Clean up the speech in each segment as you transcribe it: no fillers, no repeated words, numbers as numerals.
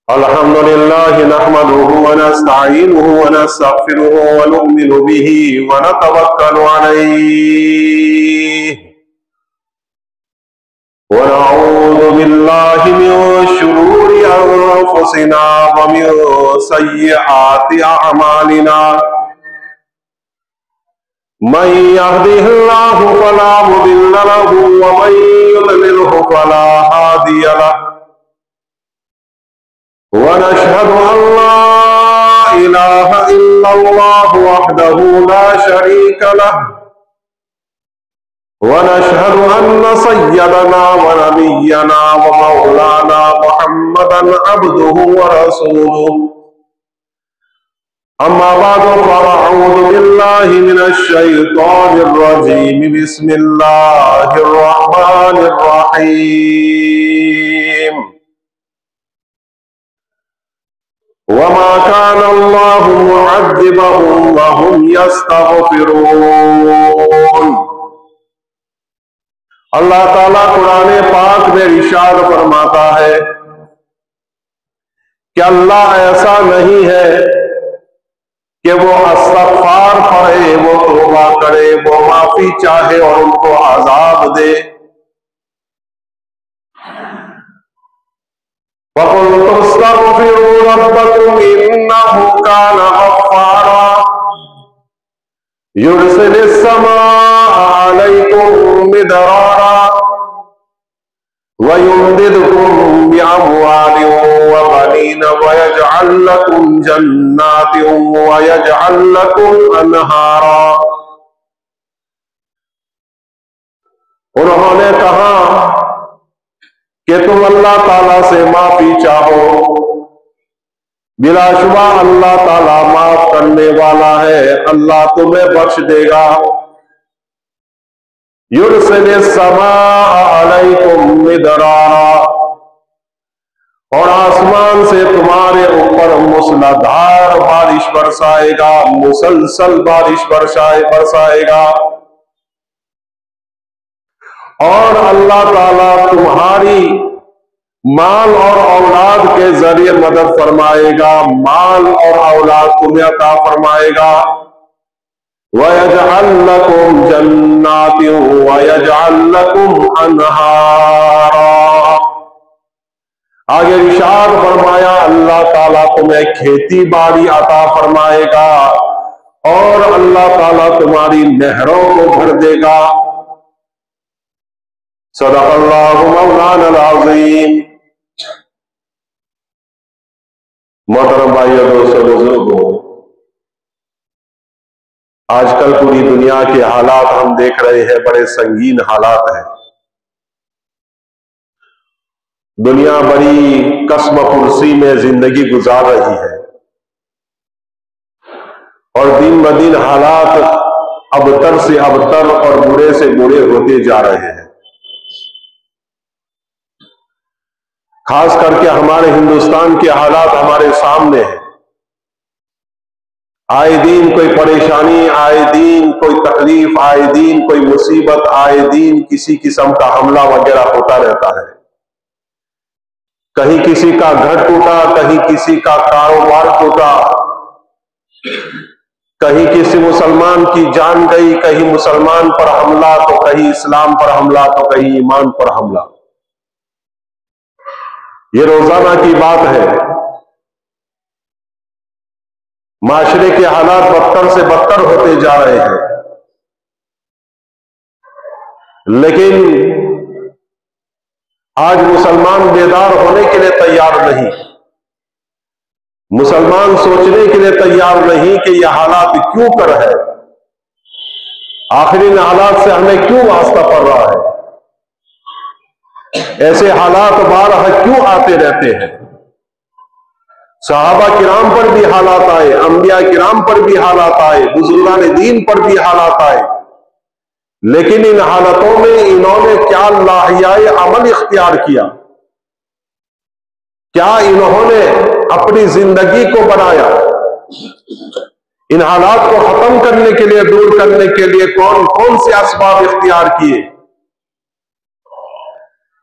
अल्हम्दुलिल्लाह नहमदुहु व नस्तईनुहु व नस्तगफिरुहु व नु'मिनु बिही व नतवक्कलु अलैहि व नऊज़ु बिल्लाहि मिन शुरूरि अंफुसिना व मिन सय्यिआति अअमालिना मन यहदिहिल्लाहु फला मुदिल्ल लहु व मन युद्लिलहु फला हादिय लहु वनशहदु अल्ला इलाहा इल्लल्लाह वहदहु ला शरीका लहु वनशहदु अन्न सय्यदना व नबिय्यना व मौलाना मुहम्मदन अब्दुहु व रसूलुहु अम्मा बअदु फअऊज़ु बिल्लाहि मिनश शैतानिर रजीम बिस्मिल्लाहिर रहमानिर रहीम वमा कान अल्लाहु मुअद्दिबहुम व हुम यस्तगफिरून। अल्लाह ताला कुरान पाक में इरशाद फरमाता है कि अल्लाह ऐसा नहीं है कि वो इस्तग़फ़ार पढ़े, वो तौबा करे, वो माफी चाहे और उनको आजाब दे। वक़ुल्तुस्तग़फ़िरू रब्बकुम इन्नहु कान गफ़्फ़ारा युरसिलिस समाअ अलैकुम मिदरारा व युमदिदकुम बिअमवालिन व बनीन व यजअल लकुम जन्नातिन व यजअल लकुम अनहारा। उन्होंने कहा कि तुम अल्लाह ताला से माफी चाहो, बिलाशुबा अल्लाह ताला माफ करने वाला है, अल्लाह तुम्हें बख्श देगा। युरसिलिस समाअ अलैकुम मिदरारा, और आसमान से तुम्हारे ऊपर मूसलाधार बारिश बरसाएगा, मुसलसल बारिश बरसाएगा। और अल्लाह ताला तुम्हारी माल और औलाद के जरिए मदद फरमाएगा, माल और औलाद तुम्हें अता फरमाएगा। वयजअल लकुम जन्नातिन वयजअल लकुम अनहारा। आगे इरशाद फरमाया अल्लाह ताला तुम्हें खेती बाड़ी अता फरमाएगा और अल्लाह ताला तुम्हारी नहरों को भर देगा। सदक़ल्लाहु मौलाना अज़ीम। मोहतरम भाइयों, दोस्तों, बुजुर्गों, आजकल पूरी दुनिया के हालात हम देख रहे हैं, बड़े संगीन हालात हैं। दुनिया बड़ी कस्म कुर्सी में जिंदगी गुजार रही है और दिन ब दिन हालात अबतर से अबतर और बुरे से बुरे होते जा रहे हैं। खास करके हमारे हिंदुस्तान के हालात हमारे सामने हैं। आए दिन कोई परेशानी, आए दिन कोई तकलीफ, आए दिन कोई मुसीबत, आए दिन किसी किस्म का हमला वगैरह होता रहता है। कहीं किसी का घर टूटा, कहीं किसी का कारोबार टूटा, कहीं किसी मुसलमान की जान गई, कहीं मुसलमान पर हमला, तो कहीं इस्लाम पर हमला, तो कहीं ईमान पर हमला। ये रोजाना की बात है। माशरे के हालात बदतर से बदतर होते जा रहे हैं, लेकिन आज मुसलमान बेदार होने के लिए तैयार नहीं, मुसलमान सोचने के लिए तैयार नहीं कि यह हालात क्यों कर है, आखिर इन हालात से हमें क्यों वास्ता पड़ रहा है, ऐसे हालात बारहा क्यों आते रहते हैं। सहाबा किराम पर भी हालात आए, अंबिया किराम पर भी हालात आए, बुजुर्गान दीन पर भी हालात आए, लेकिन इन हालतों में इन्होंने क्या लाहियाए अमल इख्तियार किया, क्या इन्होंने अपनी जिंदगी को बनाया, इन हालात को खत्म करने के लिए, दूर करने के लिए कौन कौन से असबाब इख्तियार किए।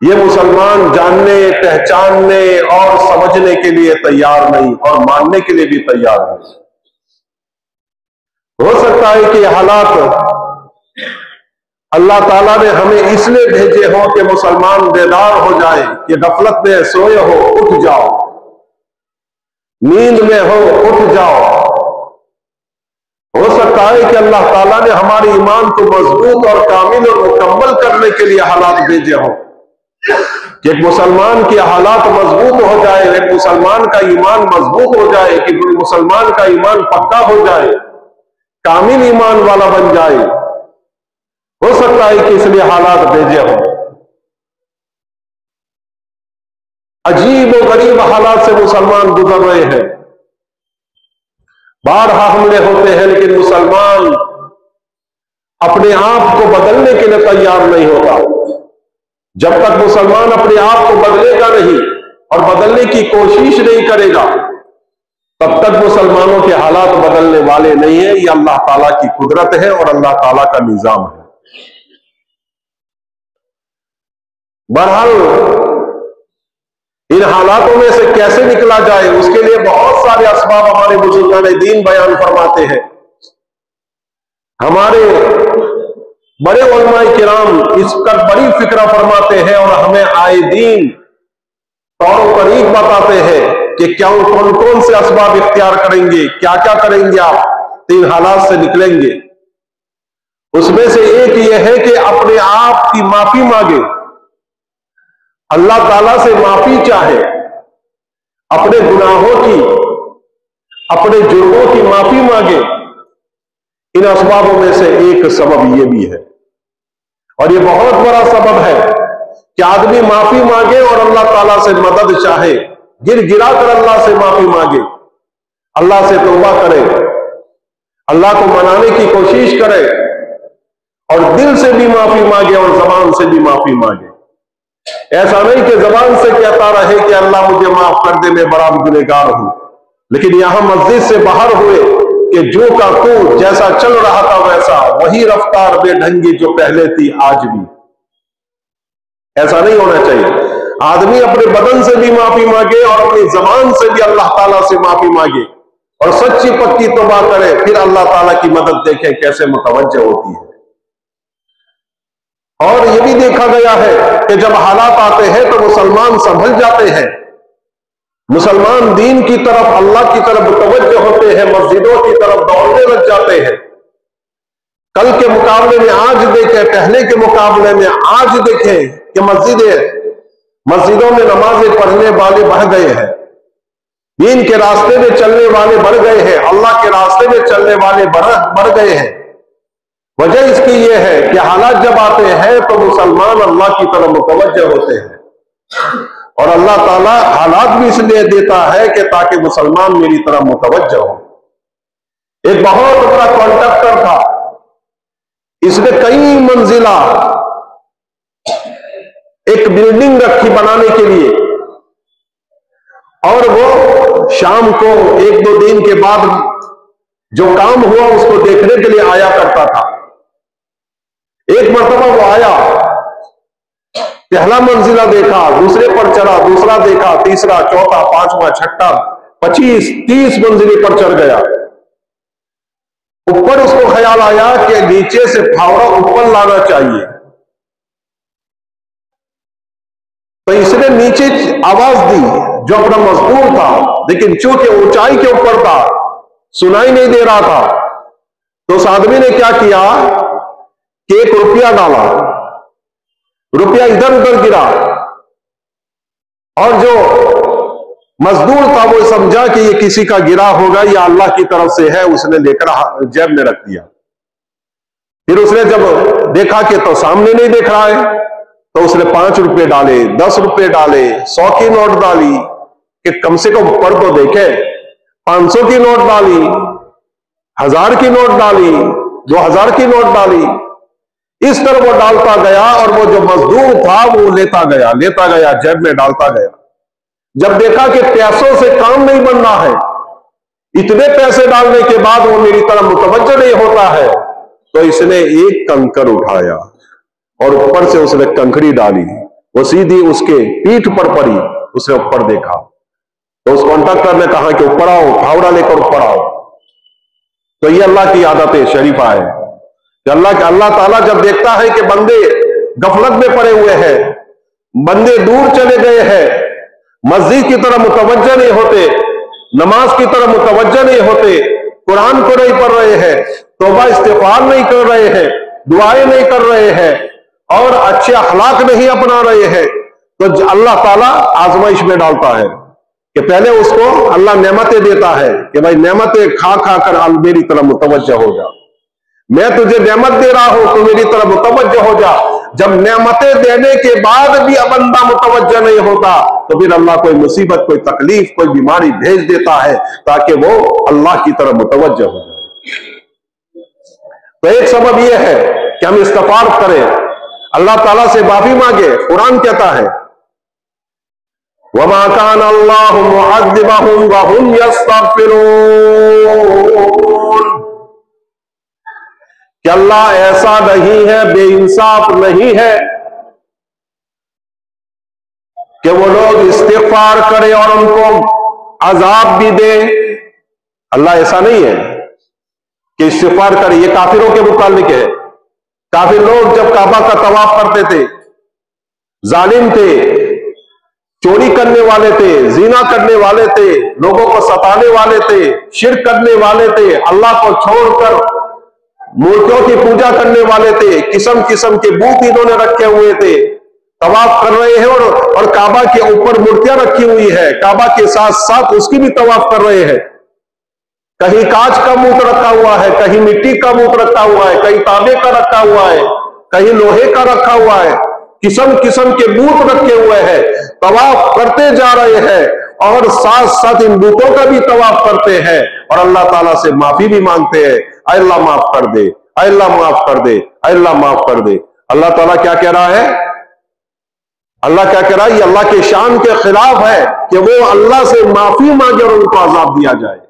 ये मुसलमान जानने, पहचानने और समझने के लिए तैयार नहीं और मानने के लिए भी तैयार नहीं। हो सकता है कि हालात अल्लाह ताला ने हमें इसलिए भेजे हो कि मुसलमान बेदार हो जाए, कि गफलत में सोए हो उठ जाओ, नींद में हो उठ जाओ। हो सकता है कि अल्लाह ताला ने हमारे ईमान को मजबूत और कामिल और मुकम्मल करने के लिए हालात भेजे हो, कि एक मुसलमान की हालात मजबूत हो जाए, एक मुसलमान का ईमान मजबूत हो जाए, कि मुसलमान का ईमान पक्का हो जाए, कामिल ईमान वाला बन जाए। हो सकता है कि इसलिए हालात भेजे हो। अजीब और गरीब हालात से मुसलमान गुजर रहे हैं। बारहा हमले होते हैं, लेकिन मुसलमान अपने आप को बदलने के लिए तैयार नहीं होता। जब तक मुसलमान अपने आप को बदलेगा नहीं और बदलने की कोशिश नहीं करेगा, तब तक मुसलमानों के हालात बदलने वाले नहीं है। ये अल्लाह ताला की कुदरत है और अल्लाह ताला का निजाम है। बहरहाल इन हालातों में से कैसे निकला जाए, उसके लिए बहुत सारे असबाब हमारे बुजुर्गान दीन बयान फरमाते हैं। हमारे बड़े उलमाए किराम इसका बड़ी फिक्र फरमाते हैं और हमें आए दीन तौर तरीक बताते हैं कि क्या कौन कौन से असबाब इख्तियार करेंगे, क्या क्या करेंगे आप इन हालात से निकलेंगे। उसमें से एक यह है कि अपने आप की माफी मांगे, अल्लाह ताला से माफी चाहे, अपने गुनाहों की, अपने जुर्मों की माफी मांगे। इन असबाबों में से एक सबब यह भी है और यह बहुत बड़ा सबब है कि आदमी माफी मांगे और अल्लाह ताला से मदद चाहे, गिर गिरा कर अल्लाह से माफी मांगे, अल्लाह से तौबा करे, अल्लाह को मनाने की कोशिश करे और दिल से भी माफी मांगे और जबान से भी माफी मांगे। ऐसा नहीं कि जबान से कहता रहे कि अल्लाह मुझे माफ कर दे, मैं बड़ा गुनहगार हूं, लेकिन यहां मस्जिद से बाहर हुए कि जो का तू जैसा चल रहा था वैसा वही रफ्तार बेढंगी जो पहले थी आज भी। ऐसा नहीं होना चाहिए। आदमी अपने बदन से भी माफी मांगे और अपनी जबान से भी अल्लाह ताला से माफी मांगे और सच्ची पक्की तौबा करे, फिर अल्लाह ताला की मदद देखें कैसे मुतवज्जह होती है। और यह भी देखा गया है कि जब हालात आते हैं तो मुसलमान संभल जाते हैं, मुसलमान दीन की तरफ, अल्लाह की तरफ मुतवज्जह होते हैं, मस्जिदों की तरफ दौड़ने लग जाते हैं। कल के मुकाबले में आज देखें, पहले के मुकाबले में आज देखें कि मस्जिदों में नमाजें पढ़ने वाले बढ़ गए हैं, दीन के रास्ते में चलने वाले बढ़ गए हैं, अल्लाह के रास्ते में चलने वाले बढ़ गए हैं। वजह इसकी यह है कि हालात जब आते हैं तो मुसलमान अल्लाह की तरफ मुतवज्जह होते हैं और अल्लाह ताला हालात भी इसलिए देता है कि ताकि मुसलमान मेरी तरफ मुतवज्जह हो। एक बहुत बड़ा कॉन्ट्रैक्टर था, इसने कई मंजिला एक बिल्डिंग रखी बनाने के लिए और वो शाम को एक दो दिन के बाद जो काम हुआ उसको देखने के लिए आया करता था। एक मर्तबा वो आया, पहला मंजिला देखा, दूसरे पर चढ़ा, दूसरा देखा, तीसरा, चौथा, पांचवा, छठा, 25-30 मंजिले पर चढ़ गया। ऊपर उसको ख्याल आया कि नीचे से फावड़ा ऊपर लाना चाहिए, तो इसने नीचे आवाज दी जो अपना मजदूर था, लेकिन चूंकि ऊंचाई के ऊपर था सुनाई नहीं दे रहा था, तो उस आदमी ने क्या किया कि 1 रुपया डाला, रुपया इधर उधर गिरा और जो मजदूर था वो समझा कि ये किसी का गिरा होगा या अल्लाह की तरफ से है, उसने लेकर जेब में रख दिया। फिर उसने जब देखा कि तो सामने नहीं देख रहा है, तो उसने 5 रुपए डाले, 10 रुपए डाले, 100 की नोट डाली कि कम से कम ऊपर तो देखे, 500 की नोट डाली, 1000 की नोट डाली, 2000 की नोट डाली। इस तरह वो डालता गया और वो जो मजदूर था वो लेता गया, जेब में डालता गया। जब देखा कि पैसों से काम नहीं बनना है, इतने पैसे डालने के बाद वो मेरी तरफ मुतवज्जह नहीं होता है, तो इसने एक कंकर उठाया और ऊपर से उसने कंकड़ी डाली, वो सीधी उसके पीठ पर पड़ी, उसने ऊपर देखा तो उस कॉन्ट्रैक्टर ने कहा कि ऊपर आओ, फावड़ा लेकर ऊपर आओ। तो ये अल्लाह की आदत शरीफा है कि अल्लाह ताला जब देखता है कि बंदे गफलत में पड़े हुए हैं, बंदे दूर चले गए हैं, मस्जिद की तरफ मुतवज्जह नहीं होते, नमाज की तरफ मुतवज्जह नहीं होते, कुरान को नहीं पढ़ रहे हैं, तौबा इस्तिग़फ़ार नहीं कर रहे हैं, दुआएं नहीं कर रहे हैं और अच्छे अखलाक नहीं अपना रहे हैं, तो अल्लाह ताला आजमाइश में डालता है कि पहले उसको अल्लाह नेमतें देता है कि भाई नेमतें खा खा कर मेरी तरफ मुतवज्जह हो जा, मैं तुझे नेमत दे रहा हूं तो मेरी तरफ मुतवज्जह हो जा। जब नेमतें देने के बाद भी बंदा मुतवज्जह नहीं होता तो फिर अल्लाह कोई मुसीबत, कोई तकलीफ, कोई बीमारी भेज देता है ताकि वो अल्लाह की तरफ मुतवज्जह हो जाए। तो एक सबब यह है कि हम इस्तिग़फ़ार करें, अल्लाह ताला से माफी मांगे। कुरान कहता है वमा कान अल्लाहु मुअद्दिबहुम व हुम यस्तग़फ़िरून, कि अल्लाह ऐसा नहीं है, बेइंसाफ नहीं है कि वो लोग इस्तिग़फ़ार करें और उनको अजाब भी दे। अल्लाह ऐसा नहीं है कि इस्तिग़फ़ार करे। ये काफिरों के मुताल्लिक है। काफिर लोग जब काबा का तवाफ करते थे, जालिम थे, चोरी करने वाले थे, जीना करने वाले थे, लोगों को सताने वाले थे, शिर्क करने वाले थे, अल्लाह को छोड़कर मूर्तियों की पूजा करने वाले थे, किस्म किस्म के बूत इन्होंने रखे हुए थे, तवाफ कर रहे हैं और काबा के ऊपर मूर्तियां रखी हुई है, काबा के साथ साथ उसकी भी तवाफ कर रहे हैं। कहीं कांच का मूर्त रखा हुआ है, कहीं मिट्टी का मूर्त रखा हुआ है, कहीं तांबे का रखा हुआ है, कहीं लोहे का रखा हुआ है, किस्म किस्म के बूत रखे हुए हैं, तवाफ करते जा रहे हैं और साथ साथ इन बूतों का भी तवाफ करते हैं और अल्लाह ताला से माफी भी मांगते हैं, अल्लाह माफ कर दे, अल्लाह माफ कर दे, अल्लाह माफ कर दे। अल्लाह ताला क्या कह रहा है? अल्लाह क्या कह रहा है? ये अल्लाह के शान के खिलाफ है कि वो अल्लाह से माफी मांगे और उनको अजाब दिया जाए।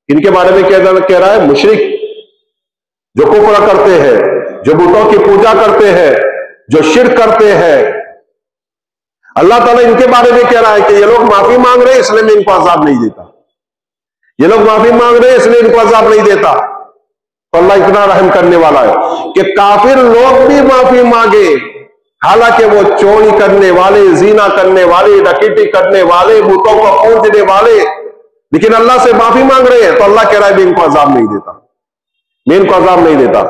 इनके बारे में कह रहा है मुशरिक, जो कुफ्र करते हैं, जो बुतों की पूजा करते हैं, जो शिर्क करते हैं, अल्लाह ताला इनके बारे में कह रहा है कि ये लोग माफी मांग रहे हैं इसलिए मैं इनको अजाब नहीं देता, ये लोग माफी मांग रहे हैं इसलिए इनको अजाब नहीं देता। तो अल्लाह इतना रहम करने वाला है कि काफिर लोग भी माफी मांगे, हालांकि वो चोरी करने वाले, जीना करने वाले, डकैती करने वाले, बुतों को पूजने वाले, लेकिन अल्लाह से माफी मांग रहे हैं तो अल्लाह कह रहा है मैं इनको अजाब नहीं देता, मैं इनको अजाब नहीं देता।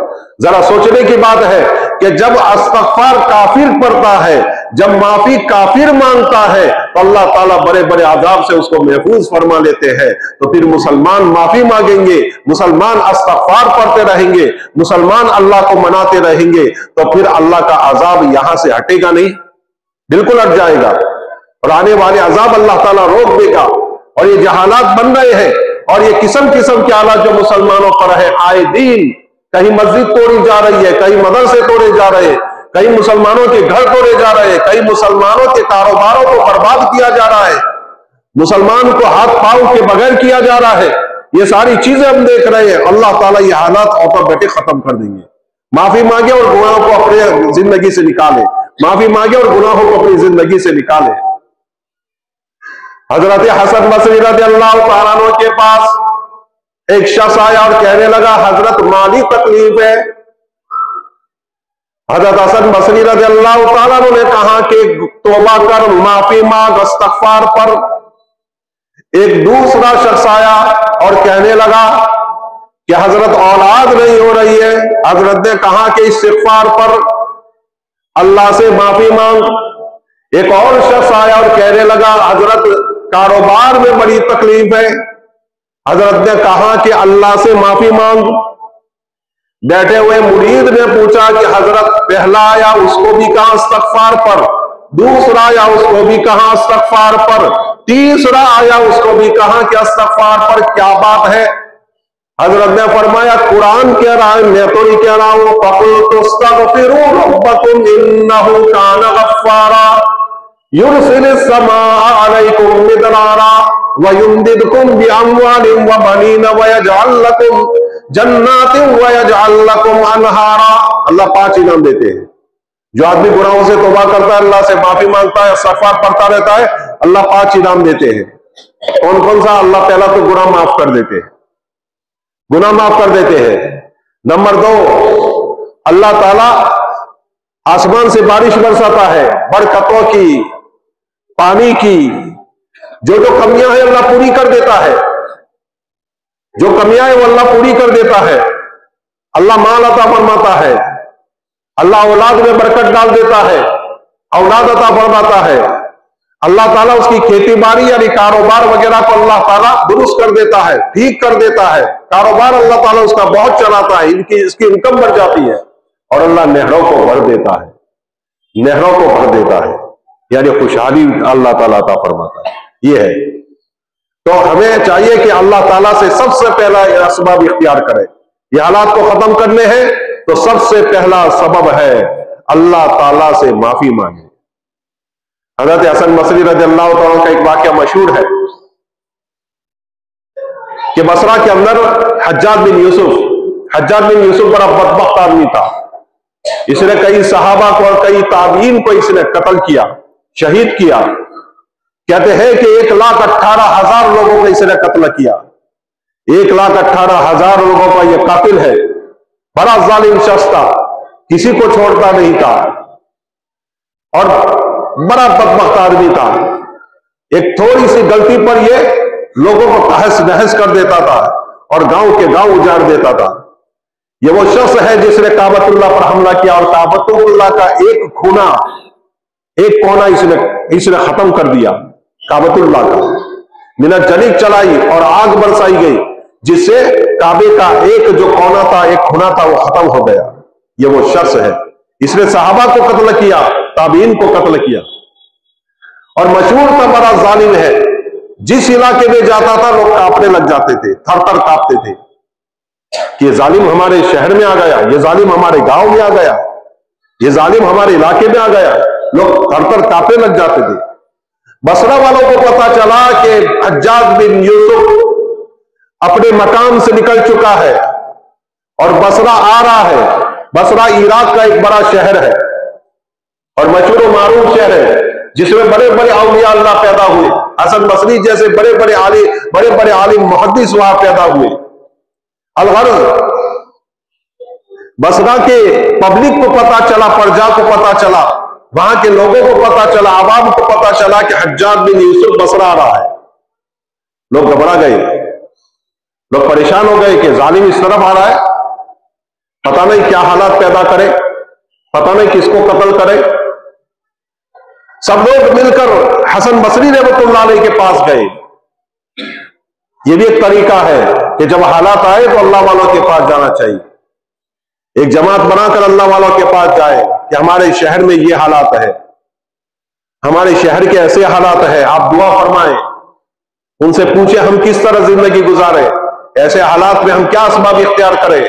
जरा सोचने की बात है कि जब इस्तिग़फ़ार काफिर पढ़ता है, जब माफी काफिर मांगता है तो अल्लाह ताला बड़े बड़े अजाब से उसको महफूज फरमा लेते हैं। तो फिर मुसलमान माफी मांगेंगे, मुसलमान इस्तिग़फ़ार पढ़ते रहेंगे, मुसलमान अल्लाह को मनाते रहेंगे तो फिर अल्लाह का अजाब यहां से हटेगा नहीं, बिल्कुल हट जाएगा और आने वाले अजाब अल्लाह ताला रोक देगा। और ये जहालात बन रहे हैं और ये किस्म किस्म के हालात जो मुसलमानों पर है, आए दिन कहीं मस्जिद तोड़ी जा रही है, कहीं मदरसे तोड़े जा रहे हैं, कहीं मुसलमानों के घर तोड़े जा रहे हैं, कहीं मुसलमानों के कारोबारों को बर्बाद किया जा रहा है, मुसलमान को हाथ पांव के बगैर किया जा रहा है। ये सारी चीजें हम देख रहे हैं। अल्लाह ताला ये हालात ऑटो बैठे खत्म कर देंगे। माफी मांगे और गुनाहों को अपने जिंदगी से निकाले, माफी मांगे और गुनाहों को अपनी जिंदगी से निकाले। हजरत हसन बसरी रज़ियल्लाहु तआला अन्हु के पास एक शख्स आया और कहने लगा हजरत माली तकलीफ है। हजरत हसन बसरी रज़ियल्लाहु तआला अन्हु ने कहा कि तौबा कर, माफी मांग, इस्तिग़फ़ार पर। एक दूसरा शख्स आया और कहने लगा कि हजरत औलाद नहीं हो रही है। हजरत ने कहा कि इस्तिग़फ़ार पर, अल्लाह से माफी मांग। एक और शख्स आया और कहने लगा हजरत कारोबार में बड़ी तकलीफ है। हजरत ने कहा कि अल्लाह से माफी मांग। बैठे हुए मुरीद ने पूछा कि हजरत पहला आया उसको भी कहा इस्तिग़फ़ार पर, दूसरा आया उसको भी कहा इस्तिग़फ़ार पर, तीसरा आया उसको भी कहा कि इस्तिग़फ़ार पर, क्या बात है? हजरत ने फरमाया कुरान कह रहा है, मैं तो नहीं कह रहा हूं। फ़क़ुल्तु इस्तग़फ़िरू रब्बकुम इन्नहु कान गफ़्फ़ारा युरसिलिस समाअ अलैकुम मिदरारा व युमदिदकुम बिअम्वालिन व बनीन व यजअल लकुम जन्नातिन व यजअल लकुम अनहारा। अल्लाह 5 इनाम देते हैं। जो आदमी गुनाहों से तौबा करता है, अल्लाह से माफी मांगता है, इस्तिग़फ़ार पढ़ता रहता है, अल्लाह 5 इनाम देते हैं। कौन कौन सा? अल्लाह पहला तो गुनाह माफ कर देते हैं, गुनाह माफ कर देते हैं। नंबर 2, अल्लाह ताला आसमान से बारिश बरसाता है, बरकतों की, पानी की। जो कमियां हैं अल्लाह पूरी कर देता है, जो कमियां हैं वो अल्लाह पूरी कर देता है। अल्लाह माल अता फरमाता है, अल्लाह औलाद में बरकत डाल देता है, औलाद अता फरमाता है। अल्लाह ताला उसकी खेती बाड़ी यानी कारोबार वगैरह को अल्लाह ताला दुरुस्त कर देता है, ठीक कर देता है। कारोबार अल्लाह ताला उसका बहुत चलाता है, इसकी इनकम बढ़ जाती है। और अल्लाह नहरों को भर देता है, नहरों को भर देता है, यानी खुशहाली अल्लाह ताला अता फरमाता है। ये है। तो हमें चाहिए कि अल्लाह ताला से सबसे पहला असबाब इख्तियार करें। ये हालात को खत्म करने हैं तो सबसे पहला सबब है अल्लाह ताला से माफी मांगे। हज़रत हसन बसरी रज़ियल्लाहु तआला का एक वाक़या मशहूर है कि बसरा के अंदर हज्जाज बिन यूसुफ बड़ा बदबख्त आदमी था। इसने कई सहाबा को और कई ताबीन को इसने कत्ल किया, शहीद किया। कहते हैं कि 1,18,000 लोगों को इसने कत्ल किया। 1,18,000 लोगों का यह कातिल है। बड़ा जालिम शख्स था, किसी को छोड़ता नहीं था और बड़ा बदबख्त आदमी था। एक थोड़ी सी गलती पर यह लोगों को तहस नहस कर देता था और गांव के गांव उजाड़ देता था। यह वो शख्स है जिसने काबतुल्लाह पर हमला किया और काबतुल्लाह का एक कोना इसने खत्म कर दिया। काबतुल्लाह का मिनत जलीब चलाई और आग बरसाई गई, जिससे काबे का एक जो कोना था, एक खुना था, वो खत्म हो गया। ये वो शख्स है, इसने सहाबा को कत्ल किया, ताबीन को कत्ल किया और मशहूर था, बड़ा जालिम है। जिस इलाके में जाता था लोग कांपने लग जाते थे, थर थर कांपते थे कि ये जालिम हमारे शहर में आ गया, ये जालिम हमारे गांव में आ गया, ये जालिम हमारे इलाके में आ गया। लोग थर थर कांपने लग जाते थे। बसरा वालों को पता चला कि हज्जाज बिन यूसुफ अपने मकाम से निकल चुका है और बसरा आ रहा है। बसरा इराक का एक बड़ा शहर है और मशहूर मारूफ शहर है, जिसमें बड़े बड़े औलिया अल्लाह पैदा हुए। हसन बसरी जैसे बड़े बड़े आलिम मुहद्दिस वहां पैदा हुए। अलगर्ज बसरा के पब्लिक को पता चला, प्रजा को पता चला, वहां के लोगों को पता चला, आवाम को पता चला कि हज्जाज बिन यूसुफ बसरा आ रहा है। लोग घबरा गए, लोग परेशान हो गए कि जालिम इस तरफ आ रहा है, पता नहीं क्या हालात पैदा करे, पता नहीं किसको कत्ल करे। सब लोग मिलकर हसन बसरी रहमतुल्लाह अलैह के पास गए। यह भी एक तरीका है कि जब हालात आए तो अल्लाह वालों के पास जाना चाहिए। एक जमात बनाकर अल्लाह वालों के पास जाए कि हमारे शहर में ये हालात है, हमारे शहर के ऐसे हालात है, आप दुआ फरमाएं। उनसे पूछे हम किस तरह जिंदगी गुजारे, ऐसे हालात में हम क्या असबाब इख्तियार करें।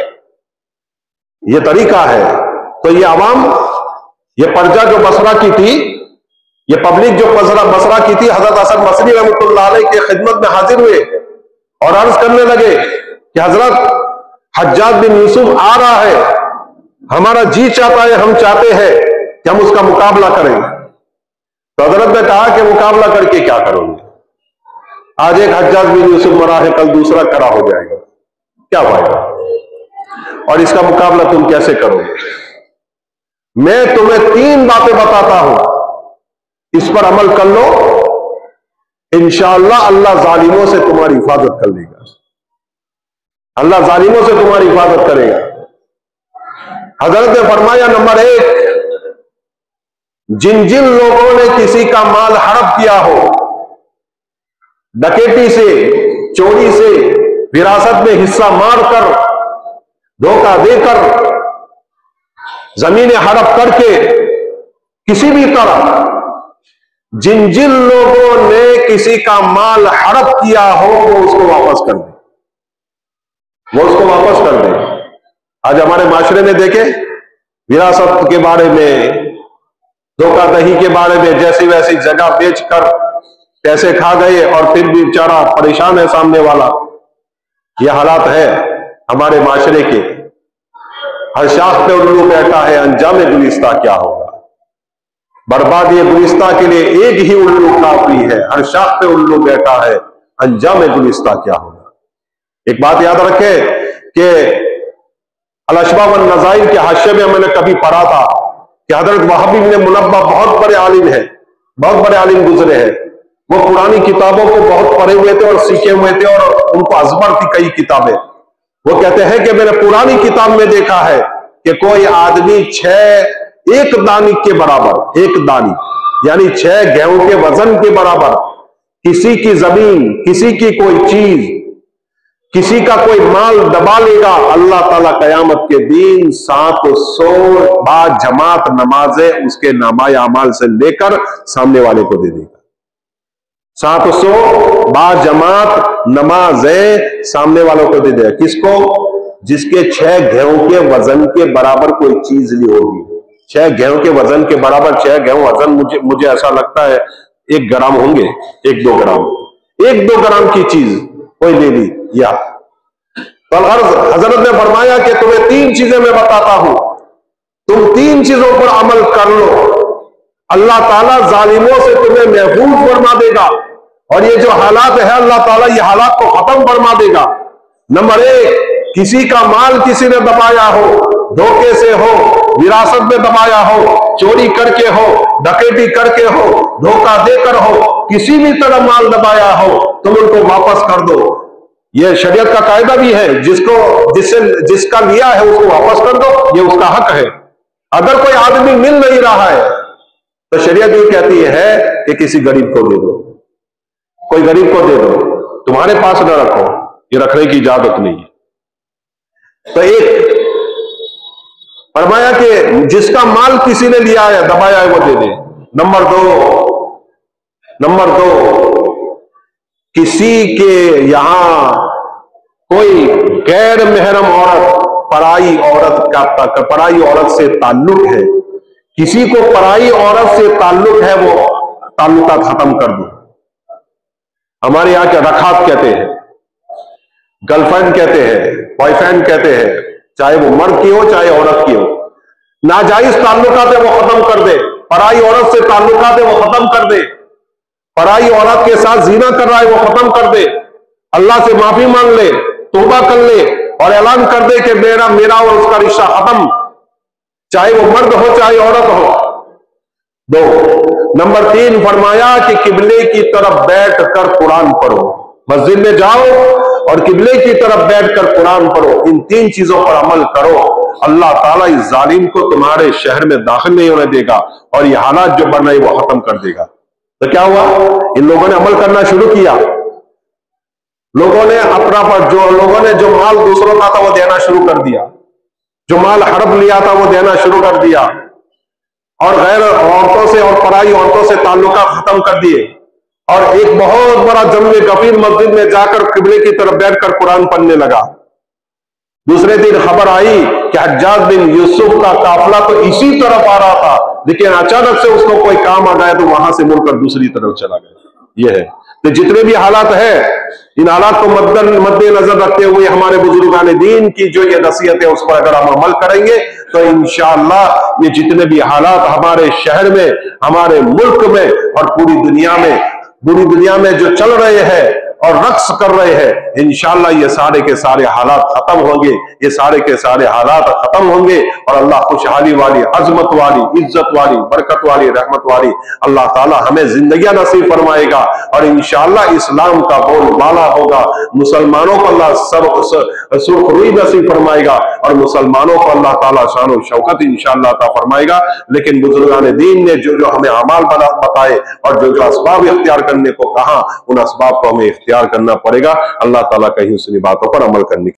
यह तरीका है। तो ये आवाम, ये प्रजा जो बसरा की थी, ये पब्लिक जो बसरा की थी, हजरत हसन बसरी रहमतुल्लाह अलैह के खिदमत में हाजिर हुए और अर्ज करने लगे कि हजरत हज्जाज बिन यूसुफ आ रहा है, हमारा जी चाहता है, हम चाहते हैं कि हम उसका मुकाबला करें। तो हजरत ने कहा कि मुकाबला करके क्या करोगे? आज एक हज्जाज बिन यूसुफ मरा है, कल दूसरा खड़ा हो जाएगा, क्या फायदा? और इसका मुकाबला तुम कैसे करोगे? मैं तुम्हें 3 बातें बताता हूं, इस पर अमल कर लो, इंशाअल्लाह अल्लाह जालिमों से तुम्हारी हिफाजत कर लेगा। अल्लाह जालिमों से तुम्हारी हिफाजत करेगा। हजरत ने फरमाया, नंबर 1, जिन जिन लोगों ने किसी का माल हड़प किया हो, डकैती से, चोरी से, विरासत में हिस्सा मारकर, धोखा देकर, जमीनें हड़प करके, किसी भी तरह जिन जिन लोगों ने किसी का माल हड़प किया हो वो उसको वापस कर दे, वो उसको वापस कर दे। आज हमारे माशरे में देखे, विरासत के बारे में, धोखाधड़ी के बारे में, जैसी वैसी जगह बेचकर पैसे खा गए और फिर भी बेचारा परेशान है सामने वाला। ये हालात है हमारे माशरे के। हर शाख पे उल्लू बैठा है, अंजाम गुलिस्ता क्या होगा। बर्बादी गुलिस्ता के लिए एक ही उल्लू काफी है, हर शाख पे उल्लू बैठा है, अंजाम गुलिस्ता क्या होगा। एक बात याद रखें कि अल-अशबा व नज़ाइर के हाशिये में मैंने कभी पढ़ा था कि हजरत वहाब इब्न मुनब्बा बहुत बड़े आलिम है, बहुत बड़े आलिम गुजरे हैं। वो पुरानी किताबों को बहुत पढ़े हुए थे और सीखे हुए थे और उनको अजबर थी कई किताबें। वो कहते हैं कि मैंने पुरानी किताब में देखा है कि कोई आदमी एक दानी के बराबर, एक दानी यानी 6 गेहूं के वजन के बराबर किसी की जमीन, किसी की कोई चीज, किसी का कोई माल दबा लेगा, अल्लाह ताला कयामत के दिन 700 बाद जमात नमाजें उसके नामाए अमाल से लेकर सामने वाले को दे देगा। 700 बाद जमात नमाजें सामने वालों को दे देगा। किसको? जिसके 6 गेहूं के वजन के बराबर कोई चीज ली होगी। 6 गेहूं के वजन के बराबर, 6 गेहूं वजन मुझे ऐसा लगता है 1 ग्राम होंगे, 1-2 ग्राम, 1-2 ग्राम की चीज कोई ले ली। या तो हजरत ने फरमाया कि तुम्हें 3 चीजें मैं बताता हूं, तुम 3 चीजों पर अमल कर लो, अल्लाह ताला जालिमों से तुम्हें महफूज फरमा देगा और ये जो हालात है अल्लाह ताला ये हालात को खत्म फरमा देगा। नंबर 1, किसी का माल किसी ने दबाया हो, धोखे से हो, विरासत में दबाया हो, चोरी करके हो, डकैती करके हो, धोखा देकर हो, किसी भी तरह माल दबाया हो, तुम उनको वापस कर दो। यह शरीयत का कायदा भी है, जिसका लिया है उसको वापस कर दो, ये उसका हक है। अगर कोई आदमी मिल नहीं रहा है तो शरीयत ये कहती है कि किसी गरीब को दे दो, कोई गरीब को दे दो, तुम्हारे पास न रखो, ये रखने की इजाजत नहीं है। तो एक फरमाया कि जिसका माल किसी ने लिया है, दबाया है, वो दे दे। नंबर दो, किसी के यहां कोई गैर महरम औरत, पराई औरत से ताल्लुक है, किसी को पराई औरत से ताल्लुक है, वो ताल्लुकात खत्म कर दो। हमारे यहां क्या रखात कहते हैं, गर्लफ्रेंड कहते हैं, बॉयफ्रेंड कहते हैं, चाहे वो मर्द की हो चाहे औरत की हो। नाजायज ताल्लुकात है वो खत्म कर दे, पराई औरत से ताल्लुकात है वो खत्म कर दे, पराई औरत के साथ जीना कर रहा है वो खत्म कर दे, अल्लाह से माफी मांग ले, तौबा कर ले और ऐलान कर दे कि मेरा और उसका रिश्ता खत्म, चाहे वो मर्द हो चाहे औरत हो। 2 नंबर 3 फरमाया कि किबले की तरफ बैठ कर कुरान पढ़ो, मस्जिद में जाओ और किबले की तरफ बैठकर कुरान पढ़ो। इन 3 चीजों पर अमल करो, अल्लाह ताला इस जालिम को तुम्हारे शहर में दाखिल नहीं होने देगा और ये हालात जो बन रहे वो खत्म कर देगा। तो क्या हुआ? इन लोगों ने अमल करना शुरू किया, लोगों ने जो माल दूसरों का था वो देना शुरू कर दिया, जो माल हड़प लिया था वो देना शुरू कर दिया और गैर औरतों से और पराई औरतों से ताल्लुका खत्म कर दिए और एक बहुत बड़ा जम्मे गफीर मस्जिद में जाकर किबले की तरफ बैठकर कुरान पढ़ने लगा। दूसरे दिन खबर आई कि हज्जाज बिन यूसुफ का काफिला तो इसी तरफ आ रहा था, लेकिन अचानक से उसको कोई काम आ गया तो वहां से मुड़कर दूसरी तरफ चला गया। यह है तो जितने भी हालात है, इन हालात को मद्देनजर रखते हुए हमारे बुजुर्गान दीन की जो ये नसीहत है उस पर अगर हम अमल करेंगे तो इंशाअल्लाह ये जितने भी हालात हमारे शहर में, हमारे मुल्क में और पूरी दुनिया में जो चल रहे हैं और रक्स कर रहे हैं, इंशाअल्लाह ये सारे के सारे हालात खत्म होंगे, ये सारे के सारे हालात खत्म होंगे और अल्लाह खुशहाली वाली, अजमत वाली, इज्जत वाली, बरकत वाली, रहमत वाली अल्लाह ताला हमें जिंदगियां नसीब फरमाएगा और इंशाअल्लाह इस्लाम का बोलबाला होगा। मुसलमानों को अल्लाह सुरखरुई नसीब फरमाएगा और मुसलमानों को अल्लाह ताला शान और शौकत इंशाअल्लाह अता फरमाएगा। लेकिन बुजुर्गान दीन ने जो हमें अमाल बताए और जो असबाब इख्तियार करने को कहा, उन असबाब को हमें इख्तियार करना पड़ेगा। अल्लाह ताला कहीं उन बातों पर अमल करने